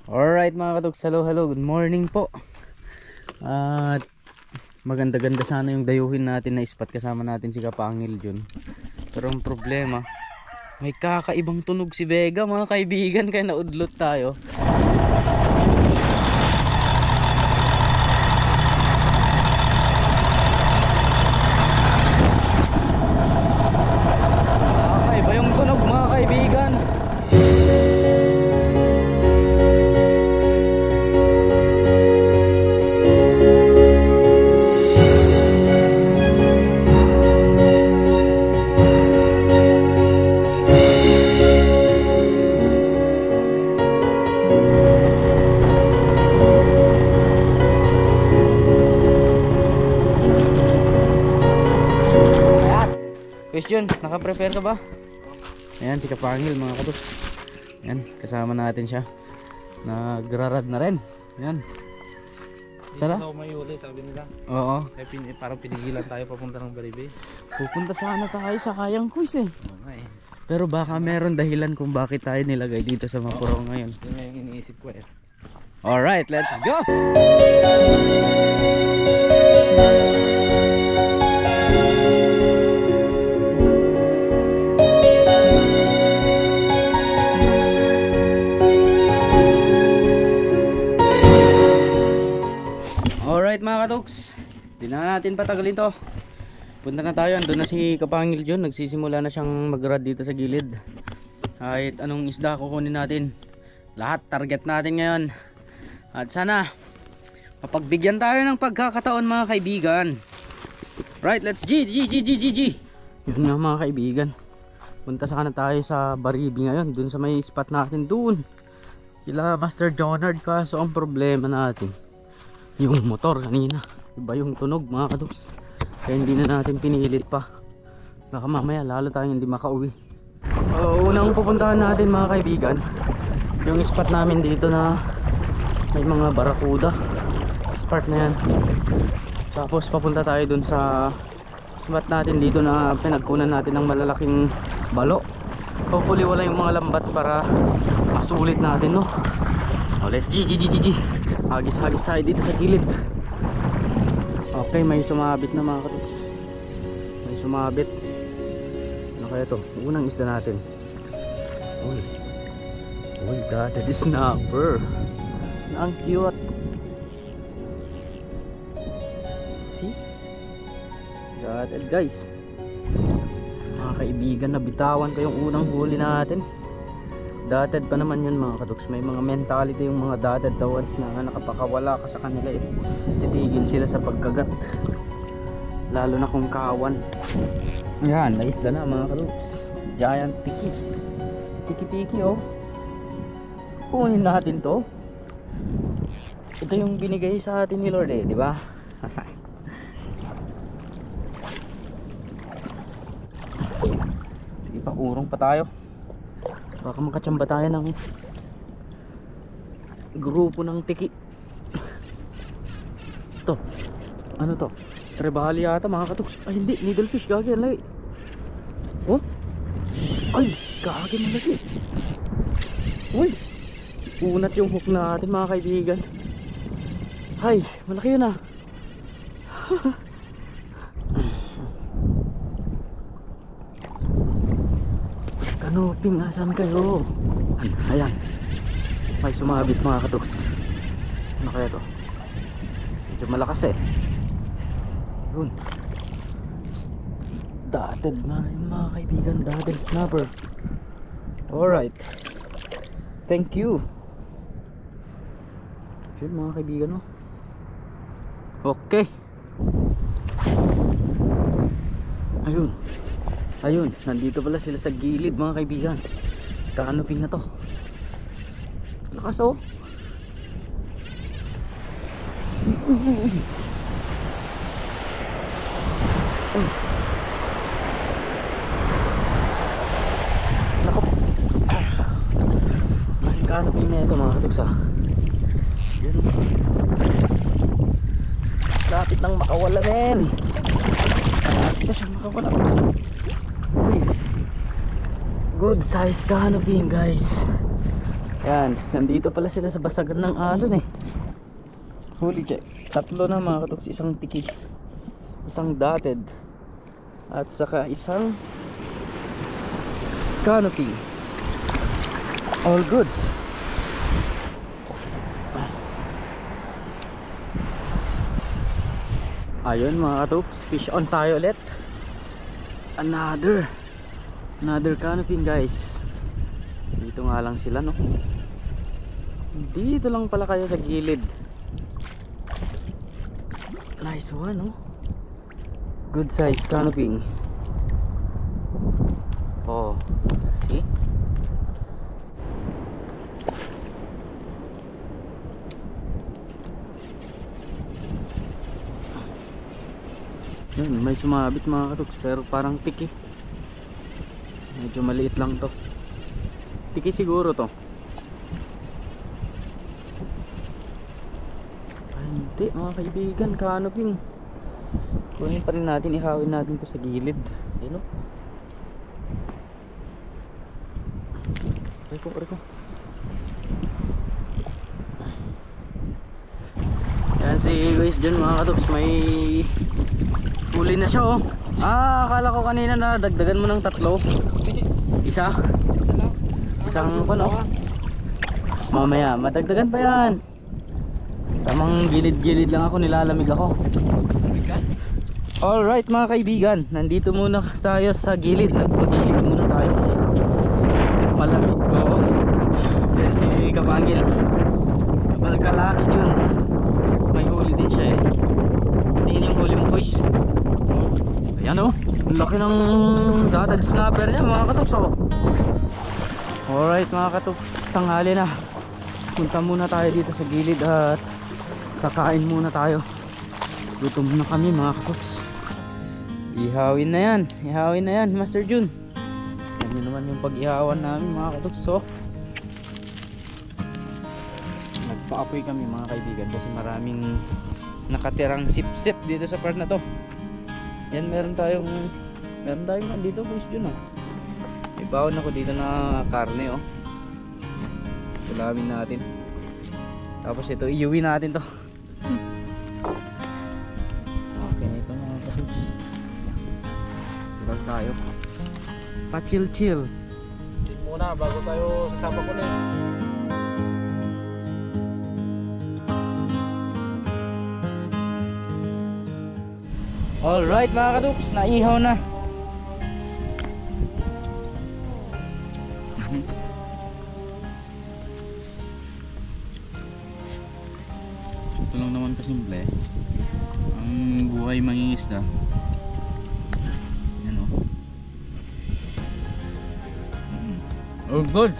Alright mga katoks, hello, good morning po. At maganda-ganda sana yung dayuhin natin na spot, kasama natin si Kapangil dyan. Pero ang problema, may kakaibang tunog si Vega mga kaibigan, kaya naudlot tayo. Kakaiba yung tunog mga kaibigan. Question, naka-prepare ka ba? Ayan si Kapangil mga katos. Ayan, kasama natin siya. Nagrarad na rin. Ayan. Tara. Hindi may uli, sabi nila. Oo. Parang pinigilan tayo papunta ng Baribe. Pupunta sana tayo sa Kayang Kuis eh. Okay. Pero baka meron dahilan kung bakit tayo nilagay dito sa Mapurao ngayon. Yun nga yung iniisip ko eh. Alright, let's go! Alright mga katoks, hindi na natin patagalin to. Punta na tayo, andun na si Kapangil dyan. Nagsisimula na siyang mag-rad dito sa gilid. Kahit anong isda kukunin natin, lahat target natin ngayon. At sana mapagbigyan tayo ng pagkakataon mga kaibigan. Right, let's G. Yun nga mga kaibigan, punta sana tayo sa Baribe ngayon, dun sa may spot natin dun kila Master Jonard. Kaso ang problema natin, yung motor kanina, iba yung tunog mga kadoks, kaya hindi na natin pinilit pa. Baka mamaya lalo tayong hindi makauwi. Unang pupuntahan natin mga kaibigan, yung spot namin dito na may mga barakuda. Spot na yan. Tapos papunta tayo dun sa spot natin dito na pinagkunan natin ng malalaking balo. Hopefully wala yung mga lambat para masulit natin, no? Let's G. Hagis tayo dito sa gilid. Okay, may sumabit na mga katoks. May sumabit. Ano kaya to? Unang isda natin. Uy, that is snapper. Ang cute. See? That it guys. Mga kaibigan, nabitawan ko yung unang huli natin. Dated pa naman yun mga katoks. May mga mentality yung mga dated the ones na nakapakawala ka sa kanila eh, titigil sila sa pagkagat, lalo na kung kawan. Yan, naisda na mga katoks. Giant tiki oh. Kunin natin to. Ito yung binigay sa atin ni Lord eh, di ba? Sige pa, urong pa tayo. Baka makachamba tayo ng grupo ng tiki. Ito, ano to? Trebali yata mga katoks. Ay hindi, needlefish, gagi yan lagi. Oh? Ay, gagi malaki. Uy, unat yung hook natin mga kaibigan. Ay, malaki yun ah. Kanuping, asan kayo? Ayan, may sumabit mga katoks. Ano kaya to? Medyo malakas eh. Yun, dated na rin mga kaibigan, dated snapper. Alright, thank you. Yun mga kaibigan, no? Okay. Ayun, nandito pala sila sa gilid mga kaibigan. Kanuping na to. Lakas oh. Nako. Ang kanuping na ito mga katoks ah. Yun. Lapit nang makawala rin. Lapit na siyang makawala. Uy, good size canopy guys. Yan, nandito pala sila sa basagan ng alon eh. Holy check. Tatlo na mga katoks, isang tiki, isang dotted, at saka isang canopy. All goods. Ayun mga katoks, fish on tayo ulit. Another canopy guys. Dito nga lang sila no. Dito lang pala kayo sa gilid. Nice one no. Good size canopy. Oh, see? Yun, may sumabit mga katoks pero parang tiki. Medyo maliit lang to. Tiki siguro to. Ay, hindi mga kaibigan, canopy. Kunin pa rin natin, ihawin natin to sa gilid. Ayun o. Reko. Yan si guys dyan mga katoks, may huli na siya oh. Akala ko kanina na dagdagan mo ng 3. Isa? Isa lang. Isang ano? Mamaya, madagdagan pa yan. Tamang gilid-gilid lang ako, nilalamig ako. Alright mga kaibigan, nandito muna tayo sa gilid. Nagpagilid muna tayo kasi malamig ko. Kaya si Kapangil, kapag kalaki dyan, may huli din siya eh. Tingin yung huli mo boys. Ayan oh, ang laki ng dotted snapper niya mga katoks oh. Alright mga katoks, tanghali na. Punta muna tayo dito sa gilid at kakain muna tayo. Gutom na kami mga katoks. Ihawin na yan Master Jun. Yan yun naman yung pag-ihawan namin mga katoks oh. Nagpa-apoy kami mga kaibigan kasi maraming nakatirang sip-sip dito sa part na to. Yan, meron tayong dito boys dun oh. May bawon ako dito na karne oh. Ulamin natin. Tapos ito iuwi natin to. Okay na ito mga katoks. Tulag tayo. Pa-chill. Chill muna bago tayo sasama ko na yun. Alright mga katoks, naihaw na. Ito lang naman kasimple ang buhay mangingisda. Yan o. Oh good.